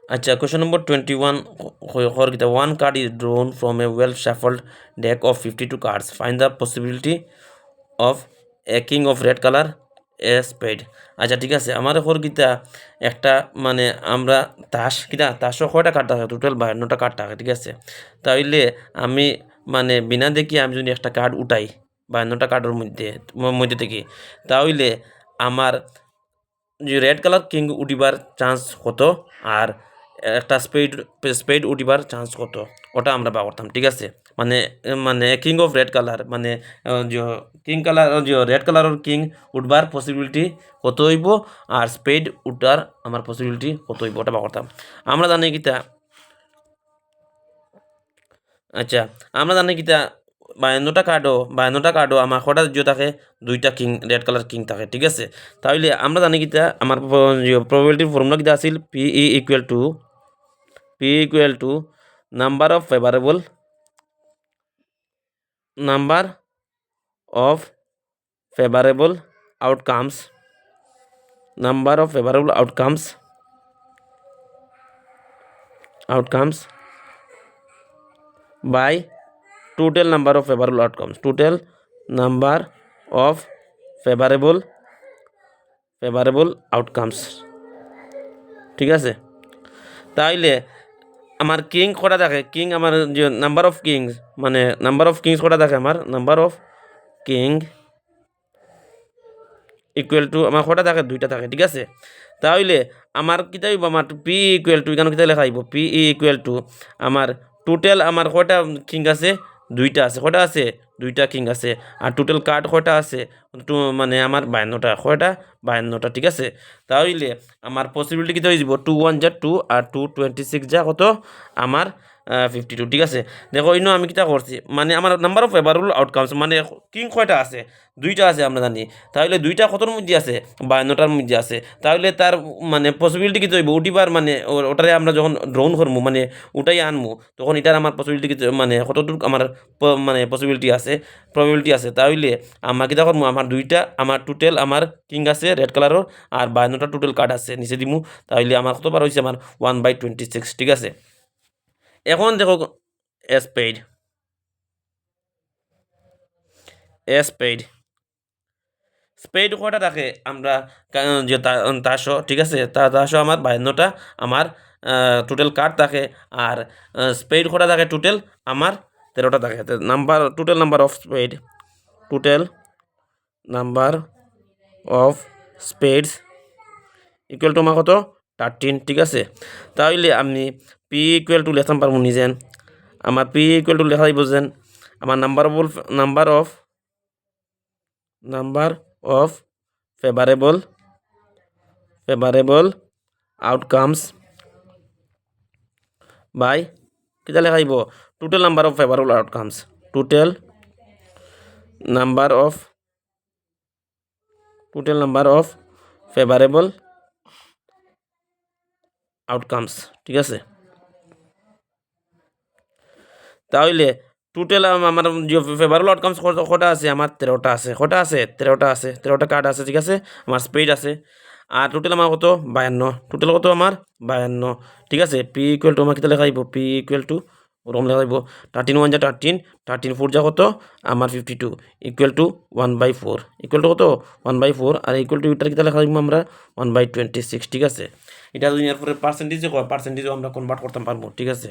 আচ্ছা, কোয়েশ্চন নম্বর 21 হর কিতা one card is drawn from a well shuffled deck of 52 cards, find the possibility of a king of red colour a spade. আচ্ছা ঠিক আছে, আমার হর কিতা একটা মানে আমরা তাস কিতা তাসও কয়টা কার্ড থাকে, টোটাল 52টা কার্ড থাকে, ঠিক আছে। তাইলে আমি মানে বিনা দেখি আমি যদি একটা কার্ড উঠাই 52টা কার্ডের মধ্যে থেকে, তাহলে আমার যে রেড কালার কিং উঠিবার চান্স কত আর একটা স্পেড উঠিবার চান্স কত, ওটা আমরা বা করতাম, ঠিক আছে। মানে মানে কিং অফ রেড কালার মানে যে কিং কালার যে রেড কালারের কিং উঠবার পসিবিলিটি কত হইব আর স্পেড উঠার আমার পসিবিলিটি কত হইব, ওটা বা করতাম। আমরা জানি কিতা, আচ্ছা আমরা জানি কিতা 52টা কার্ডও আমার কটা যে থাকে, দুইটা কিং রেড কালার কিং থাকে, ঠিক আছে। তাহলে আমরা জানি কিতা আমার প্রবাবিলিটির ফর্মুলা কিতা আছিল, P equal to number of favourable outcomes by total number of favorable outcomes, ঠিক আছে। তাইলে আমার কিং কটা থাকে, কিং আমার যে নাম্বার অফ কিংস মানে নাম্বার অফ কিংস কটা থাকে, আমার number of king equal to আমার কটা থাকে, দুইটা থাকে, ঠিক আছে। তাহলে আমার কিতা হইব, আমার পি ইকুয়াল টু এখানে কিতা লেখা হইব, পি ইকুয়াল টু আমার টোটাল আমার কয়টা কিং আছে, দুইটা আছে, কয়টা আছে, দুইটা কিং আছে। আর টোটাল কার্ড কয়টা আছে, মানে আমার 52টা, কয়টা 52টা, ঠিক আছে। তাহলে আমার পসিবিলিটি কিতা হয়ে যাব, 2 1 যা 2 আর 2 26 যা কত আমার 52, ঠিক আছে। দেখো ইনো আমি কিতা করছি, মানে আমার নাম্বার অফ ফেভারেবল আউটকামস মানে কিং কয়টা আছে, দুইটা আছে আমরা জানি। তাহলে দুইটা কতর মধ্যে আছে, 52টার মধ্যে আছে। তাহলে তার মানে পসিবিলিটি কি হইব উঠিবার, মানে ওটারে আমরা যখন ড্রোন করবো মানে উঠাই আনবো, তখন এটার আমার পসিবিলিটি কি মানে কতটুকু আমার মানে পসিবিলিটি আছে, প্রবাবিলিটি আছে। তাহলে আমার কিতা করবো, আমার দুইটা আমার টোটাল আমার কিং আছে রেড কালারের আর 52টা টোটাল কার্ড আছে নিচে দিমু। তাহলে আমার কতবার হয়েছে, আমার 1/26, ঠিক আছে। এখন দেখো স্পেড স্পেড স্পেড কয়টা থাকে, আমরা যে তাসও, ঠিক আছে, তাসও আমার 52টা আমার টোটাল কার্ড থাকে। আর স্পেড কয়টা থাকে, টোটাল আমার 13টা থাকে। Total number of spades equal to আমার কত, 13, ঠিক আছে। তাহলে আমি পি ইকুয়াল টু লেখতাম পারবো নিজেন, আমার পি ইকুয়াল টু লেখা দিব যেন আমার number of favourable outcomes by কিতা লেখাইব, total number of favourable outcomes, total number of favourable outcomes, ঠিক আছে। তাহলে টোটাল আমার যে ফেভারেবল আউটকামস কটা আছে, আমার 13টা আছে, কটা আছে, 13টা কার্ড আছে, ঠিক আছে। আমার স্পেড আছে আর টোটাল আমার কত, 52, টোটাল কত আমার 52, ঠিক আছে। পি ইকুয়াল টু আমার কিতা লেখাইব, পি ইকুয়াল টু ওরকম লেখাইব 13 1 যা 13 4 যা কত আমার 52 ইকুয়াল টু 1/4, ইকুয়াল টু কত 1/4 আর ইকুয়াল টু এটার কিতা লেখাইব আমরা 1/26, ঠিক আছে। এটা যদি এরপরে পার্সেন্টেজও আমরা কনভার্ট করতে পারবো, ঠিক আছে।